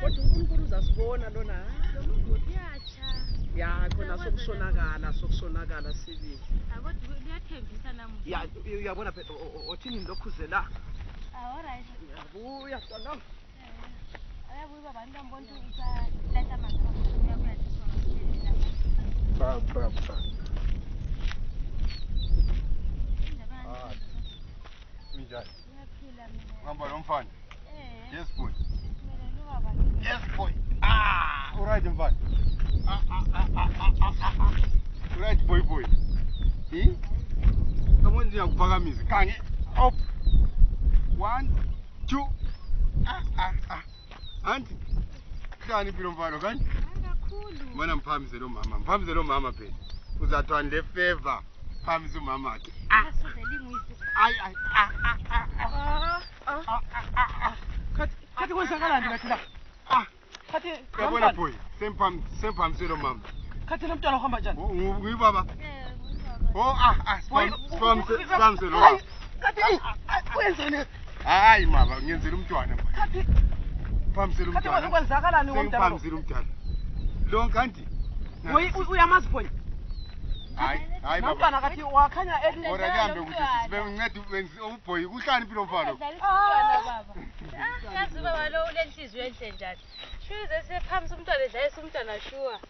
Kodwa uNkulunkulu uzasibona lona. Uyatsha. Ya khona sokusonakala sibili. Akodwa liyathembisa namuhla. Ya uyabona phela othini lokhuzela. Alright. Uyabuya sona. Ayabuya abantu ambona ukuthi lahla amanzi uyabuya thiswa ngasilela. Cha. Minjani? Ngiyaphila mina. Ngihamba nomfana. Yes boy. Mina nobaba. Yes boy. Alright mfana. Alright boy. Come on ngiyakuphakamisa. Khange. Up. 1 2. Anti. Kani philo mfana kanti? Kakhulu. Mana mphamise lo mama phela. Uzathwani le favor. Phamise umama wakhe. Asizeli ngwisi. Khathi kwenzakalani kathi la? Khathi Yabona boy, semphamise lo mama. Khathi nomntwana uhamba njani? Nguyibaba. Phamise lo mama. Khathi wenzeni? Hayi mama, ngiyenzela umntwana. Khathi Phamise lo mntwana. kwenzakalani ngomntwana? Semphamise lo mntwana. Lo kanti? Uyamazi boy. Hayi baba. Nomntwana kathi wakhanya Ora kuhambe ukuthi sibencede wenze uboy kuhlani philo mfana. Baba. Yazi baba lo ulenhliziyo enhle njani. Shuze sephamisa umntwana edlayisa umntwana shuwa.